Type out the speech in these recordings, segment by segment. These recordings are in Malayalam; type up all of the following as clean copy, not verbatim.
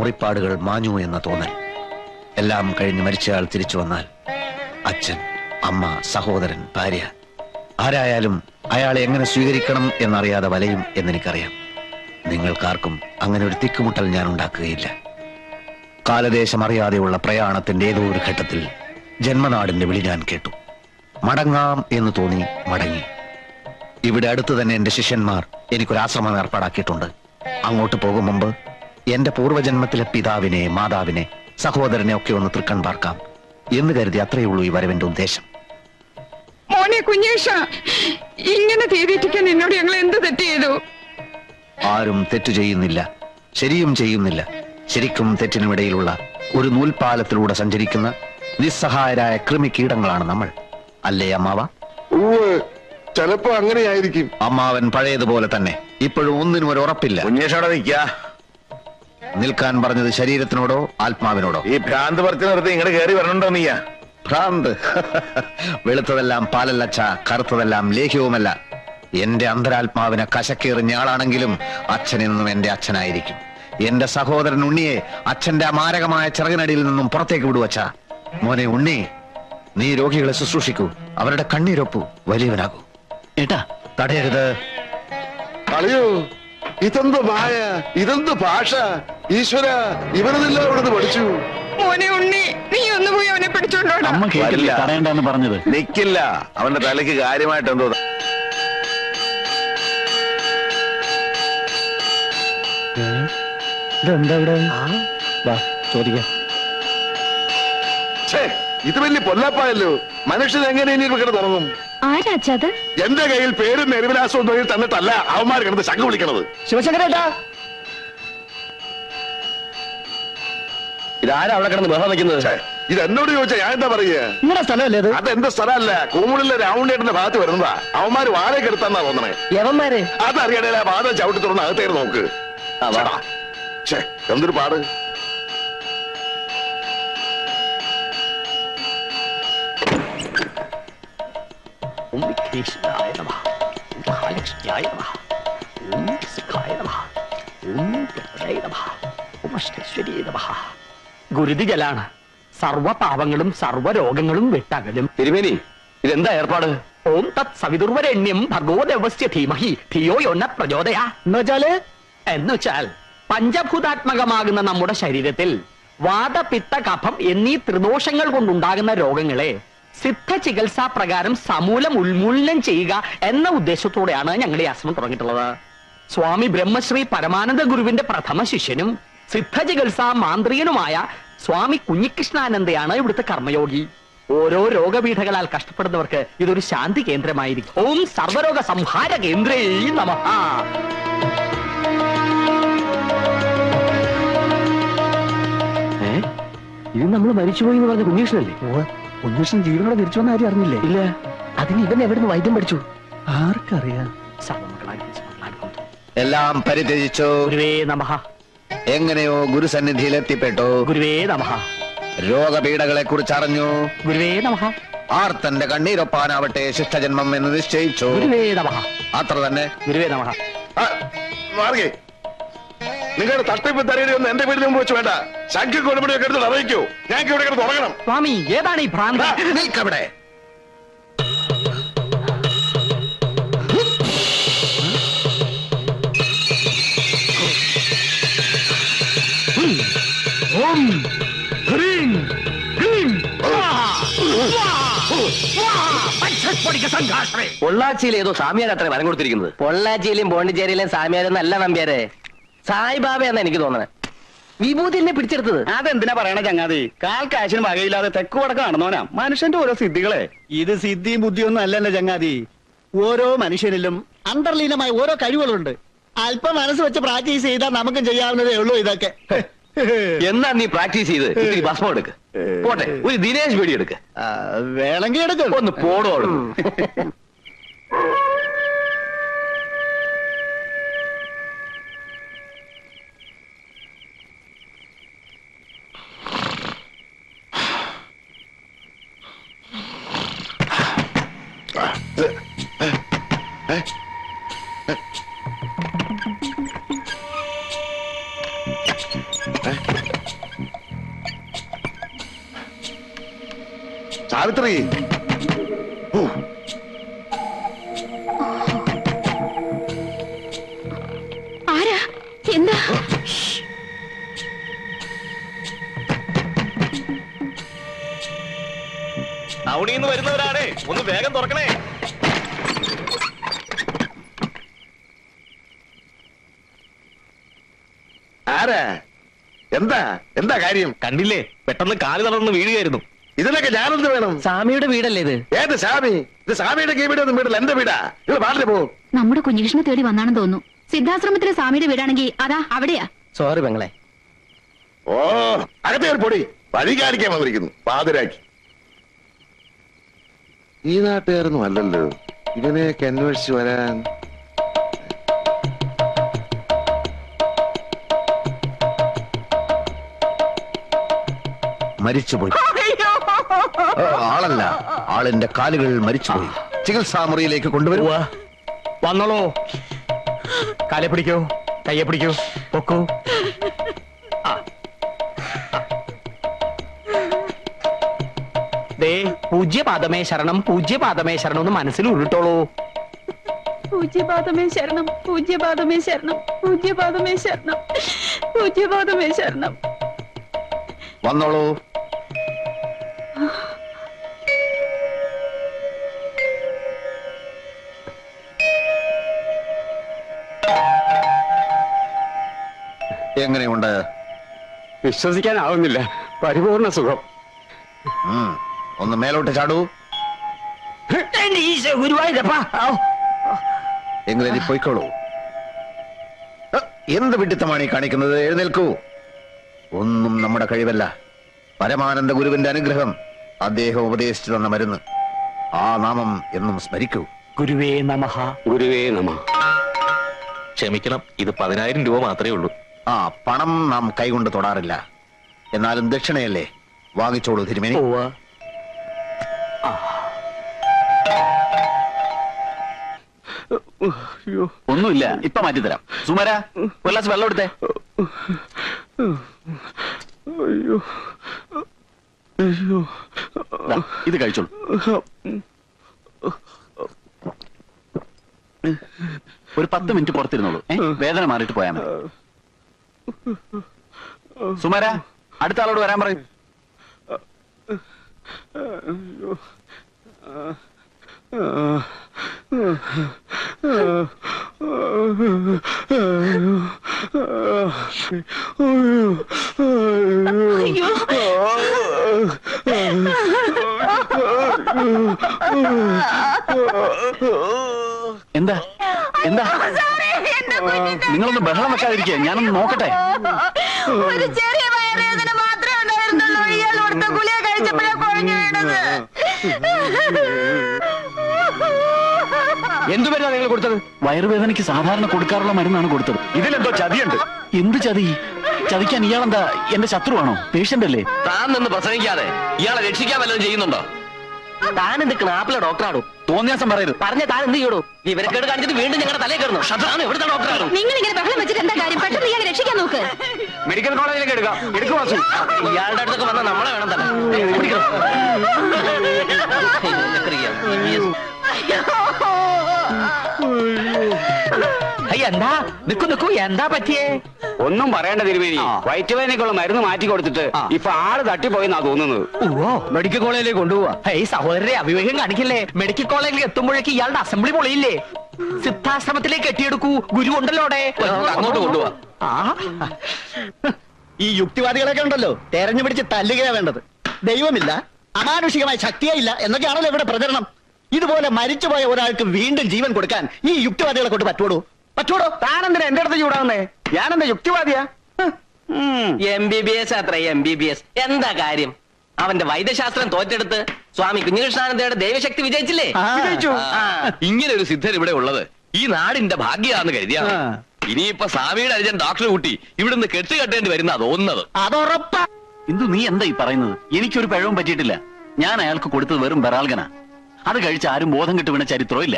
മുറിപ്പാടുകൾ മാഞ്ഞു എന്ന തോന്നൽ. എല്ലാം കഴിഞ്ഞ് മരിച്ചയാൾ തിരിച്ചു വന്നാൽ അച്ഛൻ, അമ്മ, സഹോദരൻ, ഭാര്യ, ആരായാലും അയാളെ എങ്ങനെ സ്വീകരിക്കണം എന്നറിയാതെ വലയും എന്നെനിക്കറിയാം. നിങ്ങൾക്കാർക്കും അങ്ങനെ ഒരു തിക്കുമുട്ടൽ ഞാൻ ഉണ്ടാക്കുകയില്ല. കാലദേശം അറിയാതെയുള്ള പ്രയാണത്തിന്റെ ഏതോ ഒരു ഘട്ടത്തിൽ ജന്മനാടിന്റെ വിളി ഞാൻ കേട്ടു. മടങ്ങാം എന്ന് തോന്നി മടങ്ങി. ഇവിടെ അടുത്ത് തന്നെ എന്റെ ശിഷ്യന്മാർ എനിക്കൊരാശ്രമം ഏർപ്പാടാക്കിയിട്ടുണ്ട്. അങ്ങോട്ട് പോകും മുമ്പ് എന്റെ പൂർവ്വജന്മത്തിലെ പിതാവിനെ, മാതാവിനെ, സഹോദരനെ ഒക്കെ ഒന്ന് തൃക്കൺ പാർക്കാം എന്ന് കരുതി അത്രയുള്ളൂ ഈ വരവിന്റെ ഉദ്ദേശം. മോനെ കുഞ്ഞേഷ, ഇങ്ങനെ തീരുമാനിക്കാൻ എന്നോട് ഞങ്ങൾ എന്ത് തെറ്റ് ചെയ്തു? ആരും തെറ്റു ചെയ്യുന്നില്ല, ശരിയും ചെയ്യുന്നില്ല. ശരിക്കും തെറ്റിനുമിടയിലുള്ള ഒരു നൂൽപാലത്തിലൂടെ സഞ്ചരിക്കുന്ന നിസ്സഹായരായ കൃമികീടങ്ങളാണ് നമ്മൾ. അല്ലേ അമ്മാവ? ചിലപ്പോ അങ്ങനെയായിരിക്കും. അമ്മാവൻ പഴയതുപോലെ തന്നെ. ഇപ്പോഴും ഒന്നിനും ഒരു ഉറപ്പില്ല. നിൽക്കാൻ പറഞ്ഞത് ശരീരത്തിനോടോ ആത്മാവിനോടോ? ഈ ഭ്രാന്ത് പറിച്ചു നിർത്തി ഇങ്ങോട്ട് കയറി വരണുണ്ടോ നീയാ? ഭ്രാന്ത്? വെളുത്തതെല്ലാം പാലല്ലച്ച, കറുത്തതെല്ലാം ലേഹ്യവുമല്ല. എന്റെ അന്തരാത്മാവിനെ കശക്കേറിഞ്ഞ ആളാണെങ്കിലും അച്ഛനെന്നും എന്റെ അച്ഛനായിരിക്കും. എന്റെ സഹോദരൻ ഉണ്ണിയെ അച്ഛന്റെ മാരകമായ ചിറകിനടിയിൽ നിന്നും പുറത്തേക്ക് വിടുവച്ച. മോനെ ഉണ്ണി, നീ രോഗികളെ ശുശ്രൂഷിക്കൂ, അവരുടെ കണ്ണീരൊപ്പു, വലിയവനാകൂ. ഏട്ടാ, തടയരുത്. കളിയോ, ഇതെന്ത് മായ, ഇതെന്ത് ഭാഷ! ഈശ്വര, ഇവരെല്ലാം ഇവിടുന്ന് പഠിച്ചു. മോനെ ഉണ്ണി, നീ ഒന്ന് പോയി അവനെ പിടിച്ചോണ്ടോടാ. തടയണ്ടെന്ന് പറഞ്ഞത്. നിക്കില്ല, അവന്റെ തലയ്ക്ക് കാര്യമായിട്ട് എന്തോ. ഇതെന്താ ഇവിടെ? ചോദിക്കാം. ഇത് വലിയ പൊല്ലാപ്പായല്ലോ. മനുഷ്യൻ എങ്ങനെ ഇനി കിടന്ന് തുടങ്ങും? ആരാച്ചത്? എന്റെ കയ്യിൽ പേരും നെരുവിലാസവും തൊഴിൽ തന്നിട്ടല്ല അവന്മാർ കിടന്ന് ശംഖ് വിളിക്കണത്. ശിവശങ്കരേട്ടാ, ഇതാരാ അവിടെ കിടന്ന് ബഹളം വയ്ക്കുന്നത്? ഇത് എന്നോട് ചോദിച്ചാ ഞാൻ എന്താ പറയുക? നിങ്ങളുടെ സ്ഥലമല്ലേ അത്? അതെന്റെ സ്ഥലമല്ല, കൂമുളിലെ രാവുണ്ടേട്ടന്റെ ഭാഗത്ത് വരുന്നതാ. അവന്മാര് വാഴയൊക്കെ എടുത്താന്നാ തോന്നണേ. യവന്മാരെ അതറിയണേ, ആ വാദം ചവിട്ടി തുറന്ന് അകത്തേക്ക് നോക്ക്. എന്തൊരു പാട്! ഗുരുതിജലാണ്. സർവ പാപങ്ങളും സർവരോഗങ്ങളും വിട്ടകലും. തിരുമേനി, ഇതെന്താ ഏർപ്പാട്? ഓം തത് സവിതുർവരണ്യം ഭഗവദേവസ്യ ധീമഹി ധിയോ യോന പ്രചോദയാ. എന്നുവെച്ചാൽ പഞ്ചഭൂതാത്മകമാകുന്ന നമ്മുടെ ശരീരത്തിൽ വാദപിത്ത കഫം എന്നീ ത്രിദോഷങ്ങൾ കൊണ്ടുണ്ടാകുന്ന രോഗങ്ങളെ സിദ്ധ ചികിത്സാ പ്രകാരം സമൂലം ഉന്മൂലനം ചെയ്യുക എന്ന ഉദ്ദേശത്തോടെയാണ് ഞങ്ങളുടെ ഈ ആശ്രമം തുടങ്ങിയിട്ടുള്ളത്. സ്വാമി ബ്രഹ്മശ്രീ പരമാനന്ദ ഗുരുവിന്റെ പ്രഥമ ശിഷ്യനും സിദ്ധ ചികിത്സാ മാന്ത്രികനുമായ സ്വാമി കുഞ്ഞികൃഷ്ണാനന്ദയാണ് ഇവിടുത്തെ കർമ്മയോഗി. ഓരോ രോഗപീഠകളാൽ കഷ്ടപ്പെടുന്നവർക്ക് ഇതൊരു ശാന്തി കേന്ദ്രമായിരിക്കും. ഓം സർവരോഗ സംഹാര കേന്ദ്രേ നമഃ. ഇത് നമ്മൾ മരിച്ചുപോയി എന്ന് പറഞ്ഞ കുഞ്ഞീഷ്ണല്ലേ? കുഞ്ഞീഷ്ണൻ ജീവനോടെ തിരിച്ചു വന്ന ആരും അറിഞ്ഞില്ലേ? ഇല്ല. അതിന് ഇവൻ എവിടുന്ന് വൈദ്യം പഠിച്ചു? ആർക്കറിയാം. എല്ലാം പരിത്യജിച്ചു. ഗുരുവേ നമഃ. എങ്ങനെയോ ഗുരുസന്നിധിയിൽ എത്തിപ്പെട്ടു. ഗുരുവേ നമഃ. രോഗപീഠകളെ കുറിച്ച് അറിഞ്ഞു. ഗുരുവേ നമഃ. ആർത്തന്റെ കണ്ണീരൊപ്പാനാവട്ടെ ശിഷ്ടജന്മം എന്ന് നിശ്ചയിച്ചു. ഗുരുവേ നമഃ. അത്ര തന്നെ. ഗുരുവേ നമഃ. മാർഗേ, നിങ്ങളുടെ തട്ടിപ്പ് തരയൊന്നും എന്റെ വീടിന് മുമ്പ് വെച്ച് വേണ്ട. ശംഖ് കൊടുപടിയൊക്കെ എടുത്ത് അറിയിക്കൂ. ഞങ്ങൾക്ക് ഇവിടെ കിടന്ന് തുടങ്ങണം. സ്വാമി, ഏതാണ് ഈ ഭ്രാന്ത്? നിൽക്കവിടെ. പൊള്ളാച്ചിയിൽ ഏതോ സാമിയാരത്ര വരം കൊടുത്തിരിക്കുന്നത്. പൊള്ളാച്ചിയിലും പോണ്ടിച്ചേരിയിലും സാമിയാരെന്നല്ല നമ്പ്യാരെ, സായിബാബയെന്നാ എനിക്ക് തോന്നണേ. വിഭൂതി എന്നെ പിടിച്ചെടുത്തത്. അതെന്തിനാ പറയണ ചങ്ങാതി? കാൽ കാശിന് വകയില്ലാതെ തെക്ക് വടക്ക് നടന്നവനാ മനുഷ്യന്റെ ഓരോ സിദ്ധികളെ. ഇത് സിദ്ധിയും ബുദ്ധിയൊന്നും അല്ലല്ലോ ചങ്ങാതി. ഓരോ മനുഷ്യനിലും അന്തർലീനമായ ഓരോ കഴിവുകളുണ്ട്. അല്പം മനസ്സ് വെച്ച് പ്രാക്ടീസ് ചെയ്താൽ നമുക്കും ചെയ്യാവുന്നതേ ഉള്ളൂ ഇതൊക്കെ. എന്നാ നീ പ്രാക്ടീസ് ചെയ്ത് ഇത്തിരി ഭസ്മം എടുക്ക്. പോട്ടെ, ഒരു ദിനേശ് പേടി എടുക്ക്. വേണമെങ്കിൽ എടുക്കും. ഒന്ന് പോടോ. സാവിത്രി ഓ, ആരാ? എന്താ? ടൗണിൽ വരുന്നവരാണേ, ഒന്ന് വേഗം തുറക്കണേ. ആരാ? എന്താ എന്താ കാര്യം? കണ്ടില്ലേ, പെട്ടെന്ന് കാല് തളർന്ന് വീഴുകയായിരുന്നു. ഇതിനൊക്കെ ഞാനെന്ത് വേണം? സ്വാമിയുടെ വീടല്ലേ ഇത്? ഏത് സ്വാമി? ഇത് സ്വാമിയുടെ വീടൊന്നും വീടില്ല, എന്റെ വീടാ. നിങ്ങൾ പാടില്ല പോ. നമ്മുടെ കുഞ്ഞകൃഷ്ണനെ തേടി വന്നാണെന്ന് തോന്നുന്നു. സിദ്ധാശ്രമത്തിലെ സ്വാമിയുടെ വീടാണെങ്കിൽ അതാ അവിടെയാ. സോറി പെങ്ങളെ. ഓ, അകത്തെ ഒരു പൊടി വഴി കാണിക്കാൻ വന്നിരിക്കുന്നു പാതിരാക്കി. ഈ നാട്ടുകാരൊന്നും അല്ലല്ലോ ഇവനെയൊക്കെ അന്വേഷിച്ച് വരാൻ. മരിച്ചുപോയി. ആളല്ല, ആളിന്റെ കാലുകൾ മരിച്ചുപോയി. ചികിത്സാ മുറിയിലേക്ക് കൊണ്ടുവരും. വന്നോളൂ. കാലെ പിടിക്കൂ, കയ്യെ പിടിക്കൂ, പൊക്കൂ. ദേ, പൂജ്യപാദമേ ശരണം, പൂജ്യപാദമേ ശരണം എന്ന് മനസ്സിൽ ഉരുട്ടോളൂ. പൂജ്യപാദമേ ശരണം, പൂജ്യപാദമേ ശരണം, പൂജ്യപാദമേ ശരണം, പൂജ്യപാദമേ ശരണം. വന്നോളൂ. എങ്ങനെയുണ്ട്? വിശ്വസിക്കാനാവുന്നില്ല. പരിപൂർണ സുഖം. ഒന്ന് മേലോട്ട് ചാടൂ. എങ്ങനെ നീ പോയിക്കോളൂ. എന്ത് വിഡിത്തമാണ് ഈ കാണിക്കുന്നത്? എഴുന്നേൽക്കൂ. ഒന്നും നമ്മുടെ കഴിവല്ല, പരമാനന്ദ ഗുരുവിന്റെ അനുഗ്രഹം. അദ്ദേഹം ഉപദേശിച്ചു തന്ന മരുന്ന്. ആ നാമം എന്നും സ്മരിക്കൂ. ഗുരുവേ നമഃ. ഗുരുവേ നമഃ. ക്ഷമിക്കണം, ഇത് 10,000 രൂപ മാത്രമേ ഉള്ളൂ. ആ പണം നാം കൈകൊണ്ട് തൊടാറില്ല. എന്നാലും ദക്ഷിണയല്ലേ, വാങ്ങിച്ചോളൂ തിരുമേനി. ഒന്നുമില്ല, ഇപ്പൊ മാറ്റിത്തരാം. സുമര, ഒരു ഗ്ലാസ് വെള്ളം എടുത്തേ. ദാ, ഇത് കഴിച്ചോളൂ. ഒരു 10 മിനിറ്റ് പുറത്തിരുന്നോളൂ. വേദന മാറിയിട്ട് പോയാൽ മതി. സുമര, അടുത്ത ആളോട് വരാൻ പറയും. എന്താ എന്താ? നിങ്ങളൊന്ന് ബഹളം വെക്കാതിരിക്കുക, ഞാനൊന്ന് നോക്കട്ടെ. ഒരു ചെറിയ വയറുവേദന മാത്രമേ ഉണ്ടായിരുന്നുള്ളൂ. ഇയാൾ കൊടുത്ത ഗുളിക കഴിച്ചപ്പോഴേ കുഴഞ്ഞു വീണത്. എന്തുവരെയാ നിങ്ങൾ കൊടുത്തത്? വയറുവേദനയ്ക്ക് സാധാരണ കൊടുക്കാറുള്ള മരുന്നാണ് കൊടുത്തത്. ഇതിലെന്തോ ചതിയുണ്ട്. എന്ത് ചതി? ചതിക്കാൻ ഇയാളെന്താ എന്റെ ശത്രുവാണോ? പേഷ്യന്റ് അല്ലേ? താൻ നിന്ന് പ്രസംഗിക്കാതെ ഇയാളെ രക്ഷിക്കാൻ വല്ലതും ചെയ്യുന്നുണ്ടോ? താൻ എന്ത് ക്നാപ്പിലെ ഡോക്ടറാണോ? തോന്നിയാസം പറയരുത്. പറഞ്ഞ താൻ എന്ത് ചെയ്യൂ? വിവരക്കേട് കാണിച്ചിട്ട് വീണ്ടും ഞങ്ങളുടെ തലയിൽ കയറുന്നു. ഷട്ടാണ് എവിടുത്തെ ഡോക്ടറാണോ? നിങ്ങൾ ഇങ്ങനെ ബഹളം വെച്ചിട്ട് എന്താ കാര്യം? പെട്ടെന്ന് ഇയാളെ രക്ഷിക്കാൻ നോക്ക്. മെഡിക്കൽ കോളേജിലേക്ക് എടുക്കാം. എടുക്കുവാസു. ഇയാളുടെ അടുത്തൊക്കെ വന്നാൽ നമ്മളെ വേണം തന്നെ. എന്താ? നിക്കൂ നിക്കൂ, എന്താ പറ്റിയേ? ഒന്നും പറയേണ്ട തിരുമേനി. വയറ്റുവേദനയ്ക്കുള്ള മരുന്ന് മാറ്റി കൊടുത്തിട്ട് ഇപ്പൊ ആള് തട്ടിപ്പോയെന്നാ തോന്നുന്നത്. മെഡിക്കൽ കോളേജിലേക്ക് കൊണ്ടുപോവാ. ഈ സഹോദരരെ അവിവേകം കാണിക്കില്ലേ? മെഡിക്കൽ കോളേജിൽ എത്തുമ്പോഴേക്ക് ഇയാളുടെ അസംബ്ലി പൊളിയില്ലേ? സിദ്ധാശ്രമത്തിലേക്ക് കെട്ടിയെടുക്കൂ, ഗുരു ഉണ്ടല്ലോ അവിടെ. അങ്ങോട്ട് കൊണ്ടുപോവാ. ഈ യുക്തിവാദികളൊക്കെ ഉണ്ടല്ലോ, തെരഞ്ഞു പിടിച്ച് തല്ലുകയാ വേണ്ടത്. ദൈവമില്ല, അമാനുഷികമായ ശക്തിയേ ഇല്ല എന്നൊക്കെയാണല്ലോ ഇവിടെ പ്രചരണം. ഇതുപോലെ മരിച്ചുപോയ ഒരാൾക്ക് വീണ്ടും ജീവൻ കൊടുക്കാൻ ഈ യുക്തിവാദികളെ കൊണ്ട് പറ്റുവോ? താനെന്തിനാ എന്റെ അടുത്ത് ചൂടാവുന്നേ? ഞാനെന്താ യുക്തിവാദിയാ? MBBS അത്ര MBBS എന്താ കാര്യം? അവന്റെ വൈദ്യശാസ്ത്രം തോറ്റെടുത്ത് സ്വാമി കുഞ്ഞകൃഷ്ണാനന്ദയുടെ ദൈവശക്തി വിജയിച്ചില്ലേ? ഇങ്ങനെ ഒരു സിദ്ധൻ ഇവിടെ ഉള്ളത് ഈ നാടിന്റെ ഭാഗ്യാന്ന് കരുതിയാ. ഇനിയിപ്പൊ സ്വാമിയുടെ അനുജൻ ഡോക്ടർ കൂട്ടി ഇവിടുന്ന് കെട്ടുകെട്ടേണ്ടി വരുന്ന തോന്നുന്നത്. അതുറപ്പാ. ഇന്ദു, നീ എന്താ ഈ പറയുന്നത്? എനിക്കൊരു പിഴവും പറ്റിയിട്ടില്ല. ഞാൻ അയാൾക്ക് കൊടുത്തത് വെറും ബെറാൽഗന. അത് കഴിച്ച് ആരും ബോധം കെട്ട് വീണ ചരിത്രവും ഇല്ല.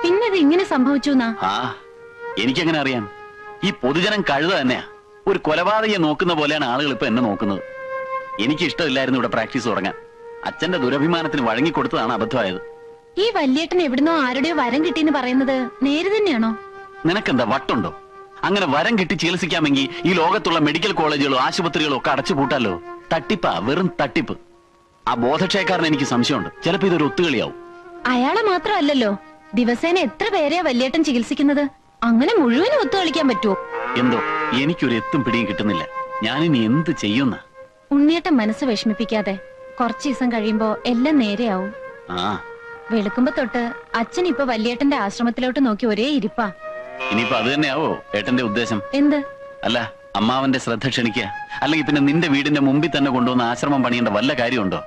പിന്നത് ഇങ്ങനെ സംഭവിച്ചു? എനിക്കെങ്ങനെ അറിയാം? ഈ പൊതുജനം കഴുത തന്നെയാ. ഒരു കൊലപാതകയെ നോക്കുന്ന പോലെയാണ് ആളുകൾ ഇപ്പൊ എന്നെ നോക്കുന്നത്. എനിക്ക് ഇഷ്ടമില്ലായിരുന്നു ഇവിടെ പ്രാക്ടീസ് തുടങ്ങാൻ. അച്ഛന്റെ ദുരഭിമാനത്തിന് വഴങ്ങിക്കൊടുത്തതാണ് അബദ്ധമായത്. ഈ വല്യേട്ടൻ എവിടുന്നോ ആരുടെയോ വരം കിട്ടിയെന്ന് പറയുന്നത് നേര് തന്നെയാണോ? നിനക്കെന്താ വട്ടുണ്ടോ? അങ്ങനെ വരം കിട്ടി ചികിത്സിക്കാമെങ്കിൽ ഈ ലോകത്തുള്ള മെഡിക്കൽ കോളേജുകളോ ആശുപത്രികളോ ഒക്കെ അടച്ചു പൂട്ടാലോ. തട്ടിപ്പാ, വെറും തട്ടിപ്പ്. ആ ബോധക്ഷയക്കാരൻ എനിക്ക് സംശയമുണ്ട്. ചിലപ്പോ ഇതൊരു ഒത്തുകളിയാവും. അയാളെ മാത്രമല്ലല്ലോ, ദിവസേന എത്ര പേരെയാ വല്യേട്ടൻ ചികിത്സിക്കുന്നത്? അങ്ങനെ മുഴുവനും ഒത്തു കളിക്കാൻ പറ്റുമോ? എന്തോ എനിക്കൊരു എത്തും പിടിയും കിട്ടുന്നില്ല. ഞാനിനി എന്ത് ചെയ്യുന്ന? ഉണ്ണിയേട്ടൻ മനസ്സ് വിഷമിപ്പിക്കാതെ. കുറച്ചു ദിവസം കഴിയുമ്പോ എല്ലാം നേരെയാവും. ആ, വെളുക്കുമ്പോ തൊട്ട് അച്ഛൻ ഇപ്പൊ വല്യേട്ടന്റെ ആശ്രമത്തിലോട്ട് നോക്കി ഒരേ ഇരിപ്പാ. ഇനിയിപ്പോ അത് തന്നെയാവോ ഏട്ടന്റെ ഉദ്ദേശം? എന്ത്? അല്ല, അമ്മാവന്റെ ശ്രദ്ധ ക്ഷണിക്കുക. അല്ലെങ്കിൽ പിന്നെ നിന്റെ വീടിന്റെ മുമ്പിൽ തന്നെ കൊണ്ടുവന്ന് ആശ്രമം പണിയേണ്ട വല്ല കാര്യമുണ്ടോ?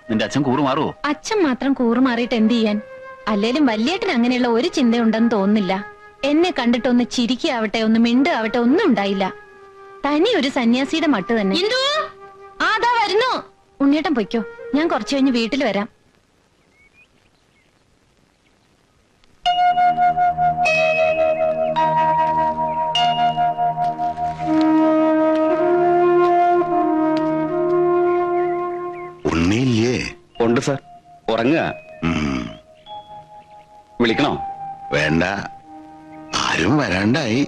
നിന്റെ അച്ഛൻ കൂറുമാറുവോ? അച്ഛൻ മാത്രം കൂറുമാറിയിട്ട് എന്ത് ചെയ്യാൻ? അല്ലേലും വല്യേട്ടൻ അങ്ങനെയുള്ള ഒരു ചിന്തയുണ്ടെന്ന് തോന്നുന്നില്ല. എന്നെ കണ്ടിട്ടൊന്ന് ചിരിക്കാവട്ടെ, ഒന്ന് മിണ്ടാവട്ടെ, ഒന്നും ഉണ്ടായില്ല. തനി ഒരു സന്യാസിയുടെ മട്ട് തന്നെ. അതാ വരുന്നു. ഉണ്ണിയേട്ടൻ പൊയ്ക്കോ, ഞാൻ കുറച്ചു കഴിഞ്ഞ് വീട്ടിൽ വരാം. ഉണ്ണിയില്ലേ? ഉണ്ട് സാർ, ഉറങ്ങുക. വിളിക്കണോ? വേണ്ട, ആരും വരാണ്ടായി.